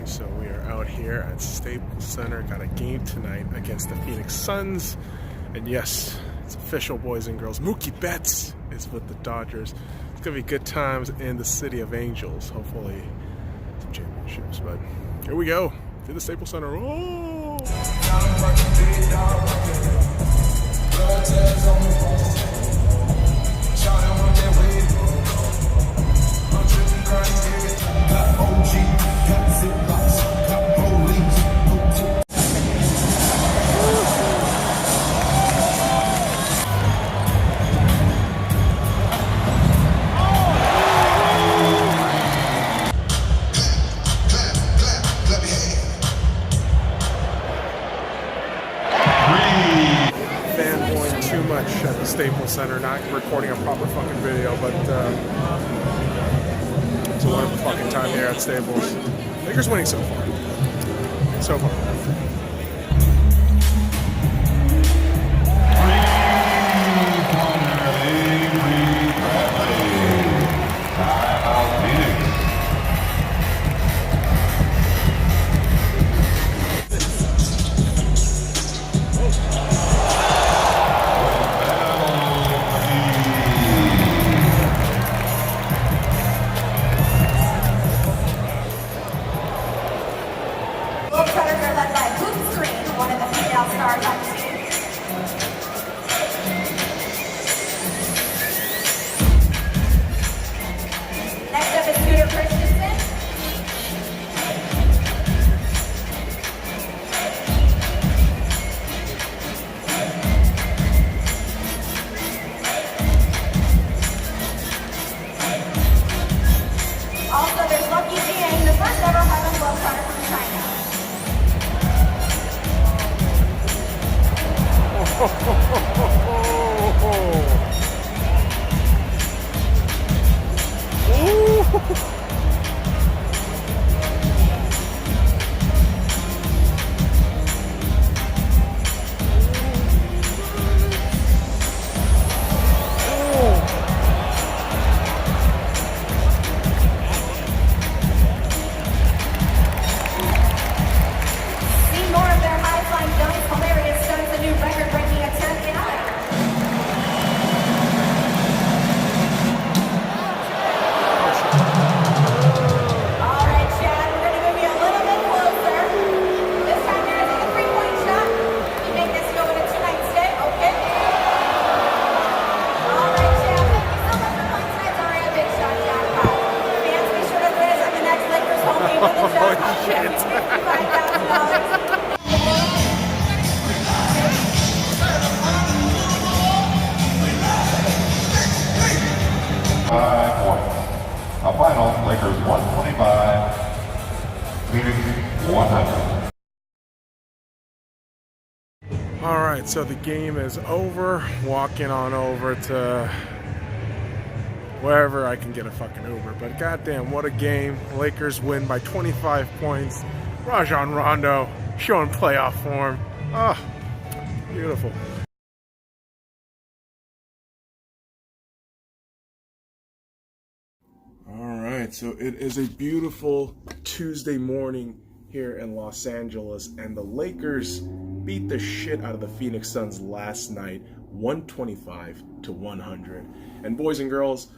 Alright, so we are out here at Staples Center. Got a game tonight against the Phoenix Suns. And yes, it's official, boys and girls. Mookie Betts is with the Dodgers. It's going to be good times in the City of Angels. Hopefully some championships. But here we go to the Staples Center. Oh! Fanboying too much at the Staples Center, not recording a proper fucking video, but it's a wonderful fucking time here at Staples. Lakers winning so far. So far. A final, Lakers 125, Phoenix 100. Alright, so the game is over. Walking on over to wherever I can get a fucking Uber. But goddamn, what a game. Lakers win by 25 points. Rajon Rondo showing playoff form. Oh, beautiful. Alright, so it is a beautiful Tuesday morning here in Los Angeles, and the Lakers beat the shit out of the Phoenix Suns last night, 125-100. And boys and girls,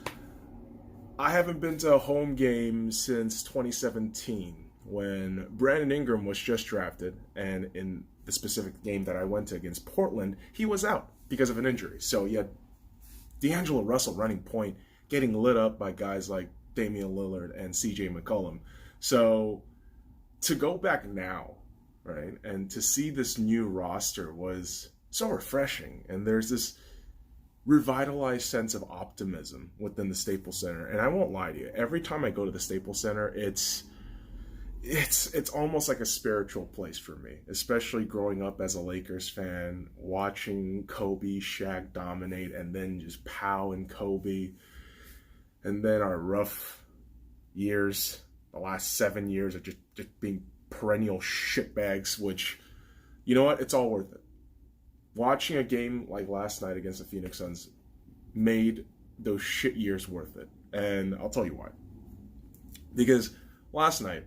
I haven't been to a home game since 2017 when Brandon Ingram was just drafted, and in the specific game that I went to against Portland, he was out because of an injury. So you had D'Angelo Russell running point, getting lit up by guys like Damian Lillard and CJ McCollum. So to go back now, right, and to see this new roster was so refreshing. And there's this revitalized sense of optimism within the Staples Center. And I won't lie to you, every time I go to the Staples Center, it's almost like a spiritual place for me, especially growing up as a Lakers fan, watching Kobe, Shaq dominate, and then just Pow and Kobe. And then our rough years, the last 7 years of just being perennial shitbags, which, you know what, it's all worth it. Watching a game like last night against the Phoenix Suns made those shit years worth it. And I'll tell you why. Because last night,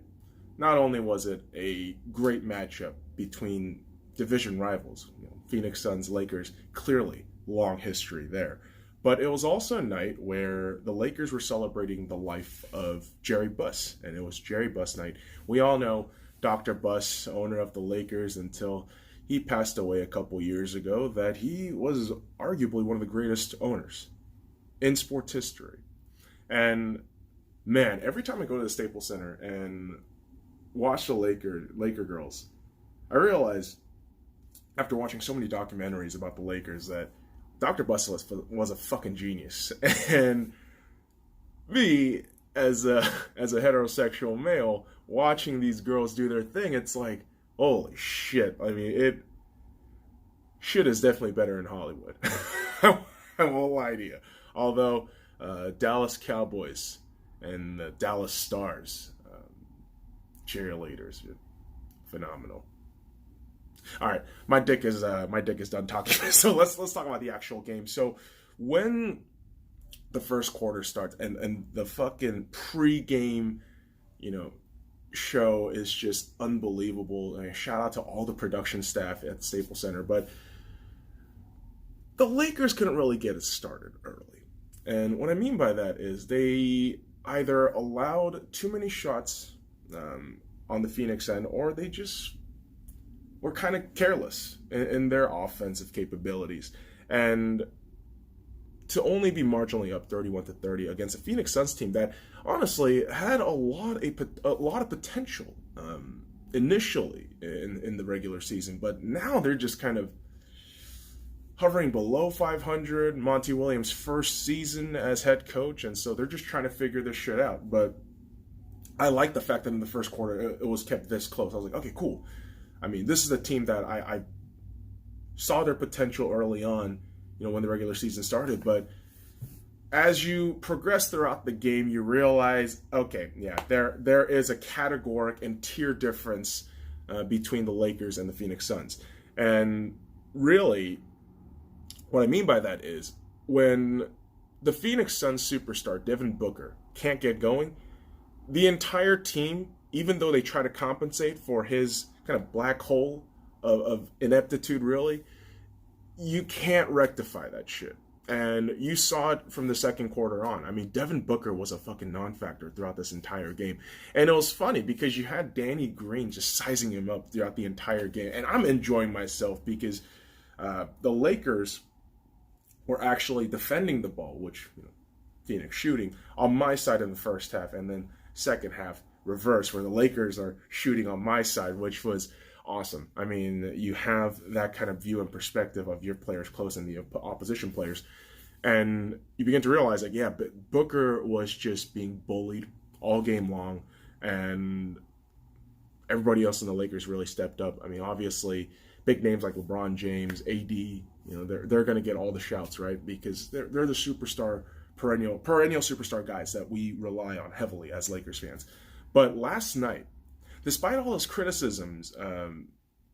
not only was it a great matchup between division rivals, Phoenix Suns, Lakers, clearly long history there, but it was also a night where the Lakers were celebrating the life of Jerry Buss, and it was Jerry Buss night. We all know Dr. Buss, owner of the Lakers, until he passed away a couple years ago, that he was arguably one of the greatest owners in sports history. And man, every time I go to the Staples Center and watch the Laker girls, I realize after watching so many documentaries about the Lakers that Dr. Buss was a fucking genius. And me, as a heterosexual male, watching these girls do their thing, it's like, holy shit. I mean, shit is definitely better in Hollywood. I won't lie to you. Although, Dallas Cowboys and the Dallas Stars, cheerleaders, phenomenal. All right, my dick is done talking. So let's talk about the actual game. So when the first quarter starts and the fucking pregame, show is just unbelievable. Shout out to all the production staff at Staples Center, but the Lakers couldn't really get it started early. And what I mean by that is they either allowed too many shots on the Phoenix end, or they just were kind of careless in their offensive capabilities. And to only be marginally up 31-30 against a Phoenix Suns team that honestly had a lot of potential initially in the regular season, but now they're just kind of hovering below 500. Monty Williams' first season as head coach, and so they're just trying to figure this shit out. But I like the fact that in the first quarter it was kept this close. I was like, okay, cool. I mean, this is a team that I saw their potential early on, when the regular season started. But as you progress throughout the game, you realize, okay, yeah, there is a categoric and tier difference between the Lakers and the Phoenix Suns. And really, what I mean by that is when the Phoenix Suns superstar, Devin Booker, can't get going, the entire team, even though they try to compensate for his kind of black hole of ineptitude, really, you can't rectify that shit. And you saw it from the second quarter on. I mean, Devin Booker was a fucking non-factor throughout this entire game. And it was funny because you had Danny Green just sizing him up throughout the entire game. And I'm enjoying myself because the Lakers were actually defending the ball, which, Phoenix shooting, on my side in the first half. And then second half, reverse, where the Lakers are shooting on my side, which was awesome. I mean, you have that kind of view and perspective of your players close and the opposition players. And you begin to realize that, yeah, Booker was just being bullied all game long. And everybody else in the Lakers really stepped up. I mean, obviously, big names like LeBron James, AD, they're going to get all the shouts, right? Because they're the superstar, perennial superstar guys that we rely on heavily as Lakers fans. But last night, despite all those criticisms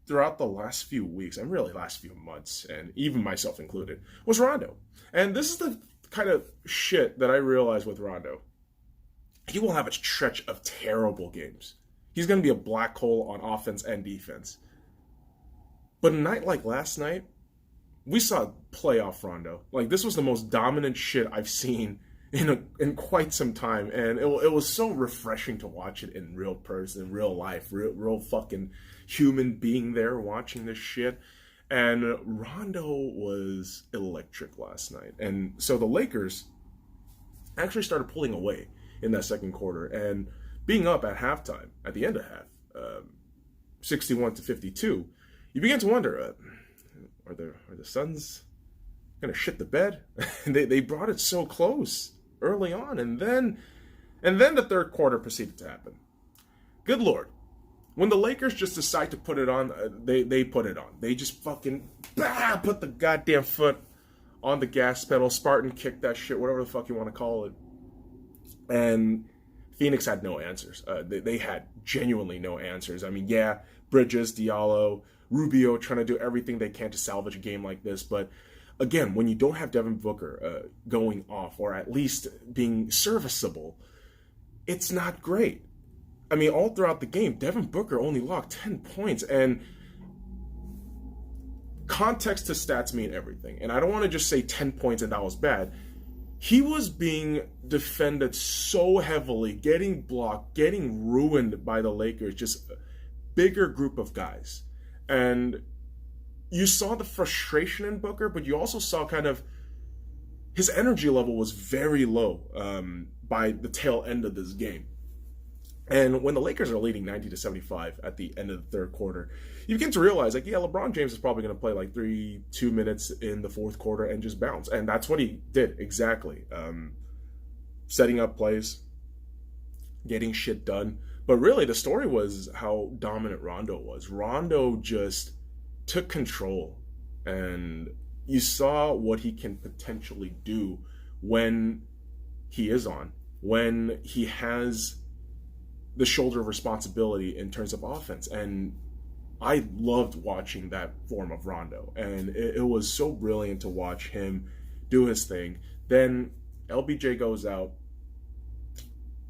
throughout the last few weeks, and really last few months, and even myself included, was Rondo. And this is the kind of shit that I realized with Rondo. He will have a stretch of terrible games. He's going to be a black hole on offense and defense. But a night like last night, we saw playoff Rondo. Like, this was the most dominant shit I've seen in quite some time, and it was so refreshing to watch it in real person, real life, real fucking human being there watching this shit. And Rondo was electric last night. And so the Lakers actually started pulling away in that second quarter and being up at halftime, at the end of half, 61-52. You begin to wonder, are the Suns gonna shit the bed? they brought it so close early on, and then the third quarter proceeded to happen. Good Lord. When the Lakers just decide to put it on, they put it on. They just fucking put the goddamn foot on the gas pedal, Spartan kick that shit, whatever the fuck you want to call it. And Phoenix had no answers. They had genuinely no answers. I mean, yeah, Bridges, Diallo, Rubio trying to do everything they can to salvage a game like this, but again, when you don't have Devin Booker going off, or at least being serviceable, it's not great. I mean, all throughout the game, Devin Booker only logged 10 points. And context to stats mean everything. And I don't want to just say 10 points and that was bad. He was being defended so heavily, getting blocked, getting ruined by the Lakers, just a bigger group of guys. And you saw the frustration in Booker, but you also saw kind of his energy level was very low by the tail end of this game. And when the Lakers are leading 90-75 at the end of the third quarter, you begin to realize, like, yeah, LeBron James is probably going to play like 2 minutes in the fourth quarter and just bounce. And that's what he did, exactly. Setting up plays, getting shit done. But really, the story was how dominant Rondo was. Rondo just took control. And you saw what he can potentially do when he is on, when he has the shoulder of responsibility in terms of offense. And I loved watching that form of Rondo. And it was so brilliant to watch him do his thing. Then LBJ goes out.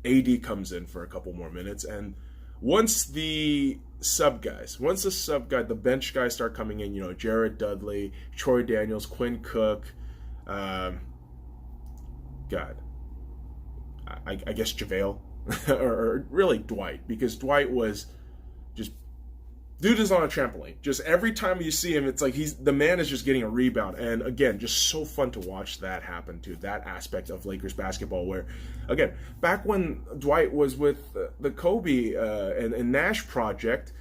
AD comes in for a couple more minutes. And once the the bench guys start coming in, you know, Jared Dudley, Troy Daniels, Quinn Cook, I guess JaVale, or really Dwight, because Dwight was just, dude is on a trampoline. Just every time you see him, it's like the man is just getting a rebound. And again, just so fun to watch that happen too, that aspect of Lakers basketball where, again, back when Dwight was with the Kobe and Nash project,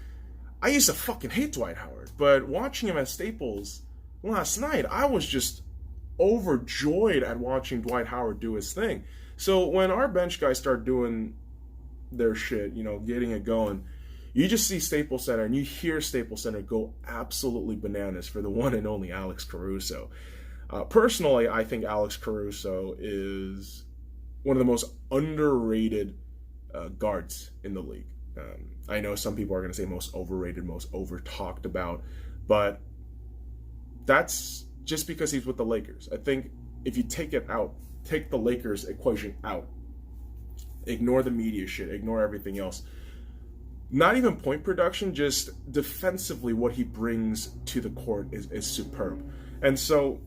I used to fucking hate Dwight Howard. But watching him at Staples last night, I was just overjoyed at watching Dwight Howard do his thing. So when our bench guys start doing their shit, you know, getting it going, you just see Staples Center and you hear Staples Center go absolutely bananas for the one and only Alex Caruso. Personally, I think Alex Caruso is one of the most underrated guards in the league. I know some people are going to say most overrated, most over-talked about, but that's just because he's with the Lakers. I think if you take the Lakers equation out, ignore the media shit, ignore everything else, not even point production, just defensively what he brings to the court is superb. And so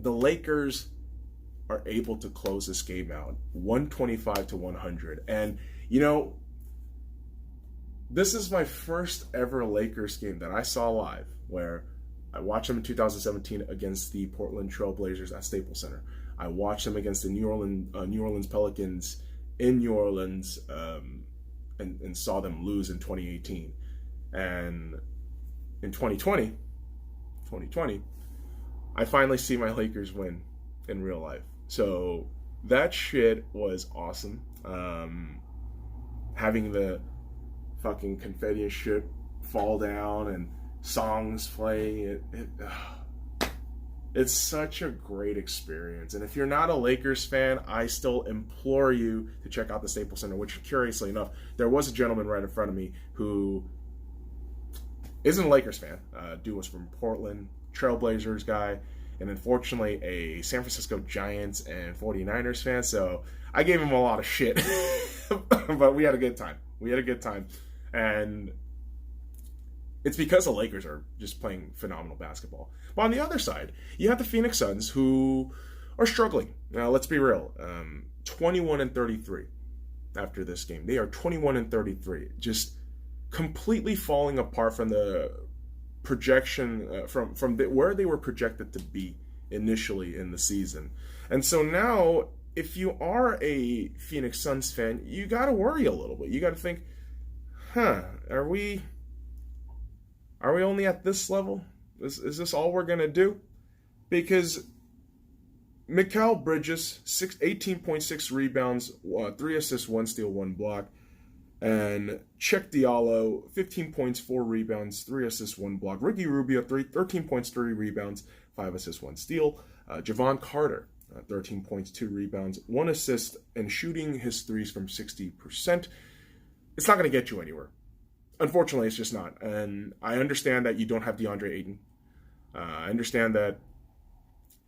the Lakers are able to close this game out 125-100. And, you know, this is my first ever Lakers game that I saw live, where I watched them in 2017 against the Portland Trail Blazers at Staples Center. I watched them against the New Orleans Pelicans in New Orleans, and saw them lose in 2018. And in 2020, I finally see my Lakers win in real life. So that shit was awesome. Having the fucking confetti and shit fall down and songs playing, it's such a great experience. And if you're not a Lakers fan, I still implore you to check out the Staples Center, which, curiously enough, there was a gentleman right in front of me who isn't a Lakers fan. Dude was from Portland, Trailblazers guy, and unfortunately a San Francisco Giants and 49ers fan, so I gave him a lot of shit. But we had a good time. And it's because the Lakers are just playing phenomenal basketball. But on the other side, you have the Phoenix Suns, who are struggling. Now, let's be real. 21-33 after this game. They are 21-33. Just completely falling apart from the projection, from where they were projected to be initially in the season. And so now, if you are a Phoenix Suns fan, you got to worry a little bit. You got to think, are we only at this level? Is this all we're going to do? Because Mikal Bridges, 18.6 rebounds, 3 assists, 1 steal, 1 block. And Cheick Diallo, 15 points, 4 rebounds, 3 assists, 1 block. Ricky Rubio, 13 points, 3 rebounds, 5 assists, 1 steal. Javon Carter, 13 points, 2 rebounds, 1 assist, and shooting his threes from 60%. It's not going to get you anywhere. Unfortunately, it's just not. And I understand that you don't have DeAndre Ayton. I understand that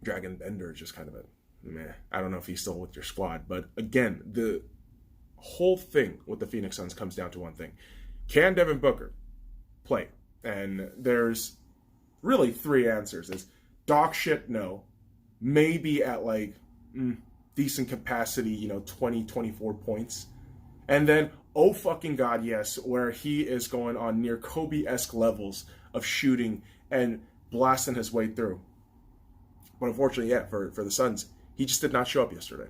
Dragon Bender is just kind of a meh. I don't know if he's still with your squad. But again, the whole thing with the Phoenix Suns comes down to one thing. Can Devin Booker play? And there's really three answers. Is dog shit, no. Maybe at like decent capacity, 20, 24 points. And then, oh fucking God, yes, where he is going on near Kobe-esque levels of shooting and blasting his way through. But unfortunately, yeah, for the Suns, he just did not show up yesterday.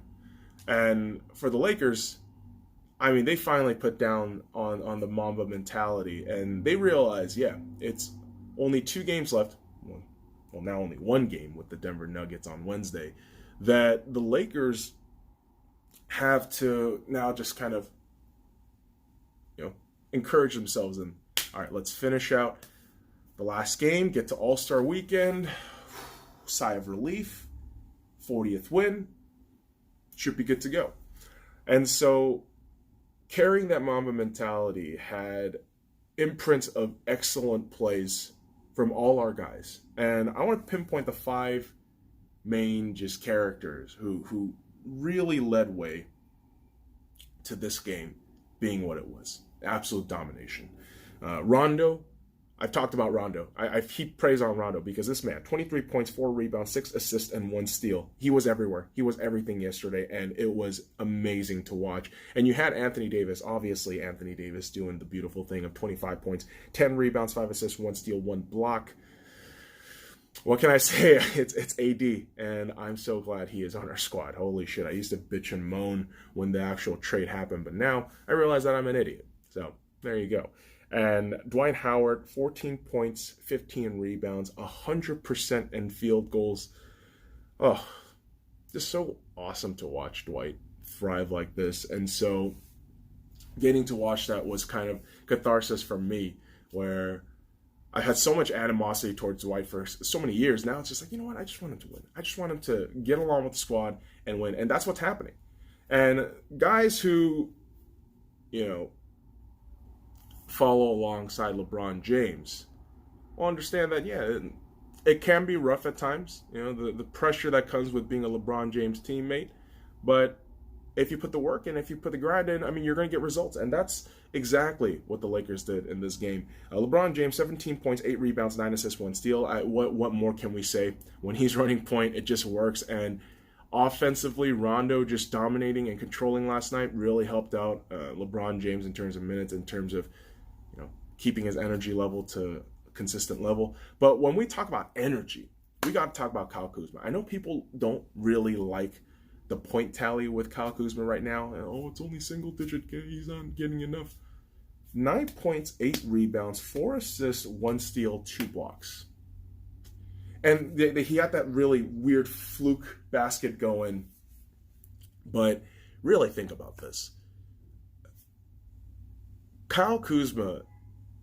And for the Lakers, I mean, they finally put down on the Mamba mentality, and they realize, yeah, it's only 2 games left. Well, now only 1 game with the Denver Nuggets on Wednesday, that the Lakers have to now just kind of, encourage themselves and, all right, let's finish out the last game, get to All-Star Weekend, sigh of relief, 40th win, should be good to go. And so carrying that Mamba mentality had imprints of excellent plays from all our guys. And I want to pinpoint the 5 main just characters who really led way to this game being what it was. Absolute domination. Rondo, I've talked about Rondo. I heap praise on Rondo because this man, 23 points, 4 rebounds, 6 assists, and 1 steal. He was everywhere. He was everything yesterday, and it was amazing to watch. And you had Anthony Davis, obviously Anthony Davis, doing the beautiful thing of 25 points, 10 rebounds, 5 assists, 1 steal, 1 block. What can I say? It's AD, and I'm so glad he is on our squad. Holy shit, I used to bitch and moan when the actual trade happened, but now I realize that I'm an idiot. So there you go. And Dwight Howard, 14 points, 15 rebounds, 100% in field goals. Oh, just so awesome to watch Dwight thrive like this. And so getting to watch that was kind of catharsis for me, where I had so much animosity towards Dwight for so many years. Now it's just like, you know what? I just want him to win. I just want him to get along with the squad and win. And that's what's happening. And guys who, follow alongside LeBron James will understand that, yeah, it can be rough at times. The pressure that comes with being a LeBron James teammate. But if you put the work in, if you put the grind in, I mean, you're going to get results. And that's exactly what the Lakers did in this game. LeBron James, 17 points, 8 rebounds, 9 assists, 1 steal. What more can we say? When he's running point, it just works. And offensively, Rondo just dominating and controlling last night really helped out LeBron James in terms of minutes, in terms of keeping his energy level to a consistent level. But when we talk about energy, we got to talk about Kyle Kuzma. I know people don't really like the point tally with Kyle Kuzma right now. And, it's only single digit. He's not getting enough. 9 points, 8 rebounds, 4 assists, 1 steal, 2 blocks. And he had that really weird fluke basket going. But really think about this. Kyle Kuzma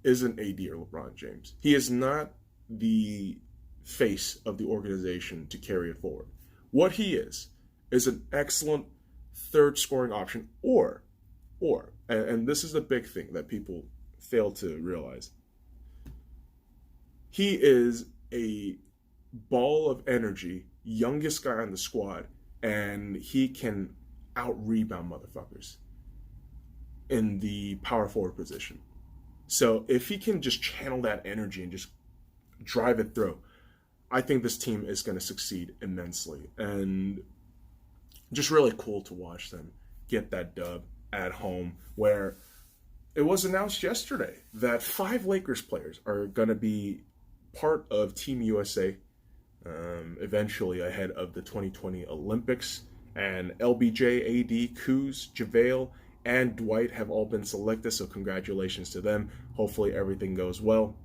isn't AD or LeBron James. He is not the face of the organization to carry it forward. What he is an excellent third scoring option, or, and this is the big thing that people fail to realize, he is a ball of energy, youngest guy on the squad, and he can out-rebound motherfuckers in the power forward position. So if he can just channel that energy and just drive it through, I think this team is going to succeed immensely. And just really cool to watch them get that dub at home, where it was announced yesterday that 5 Lakers players are going to be part of Team USA eventually ahead of the 2020 Olympics. And LBJ, AD, Kuz, JaVale, and Dwight have all been selected, so congratulations to them. Hopefully everything goes well.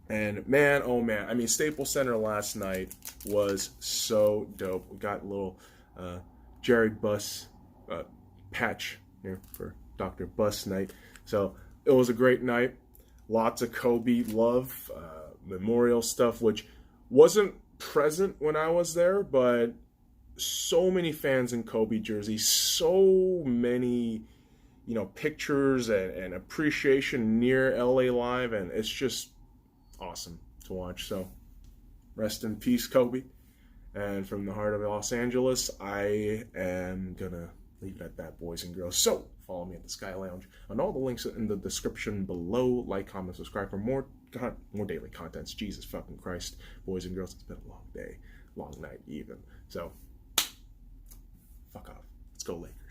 And man, oh man, I mean, Staples Center last night was so dope. We got a little Jerry Buss patch here for Dr. Buss night. So it was a great night. Lots of Kobe love, memorial stuff, which wasn't present when I was there, but so many fans in Kobe jerseys, so many, pictures and appreciation near LA Live, and it's just awesome to watch. So rest in peace, Kobe. And from the heart of Los Angeles, I am gonna leave it at that, boys and girls. So follow me at the Sky Lounge. On all the links in the description below. Like, comment, subscribe for more daily contents. Jesus fucking Christ, boys and girls, it's been a long day, long night even. So, fuck off. Let's go, Lakers.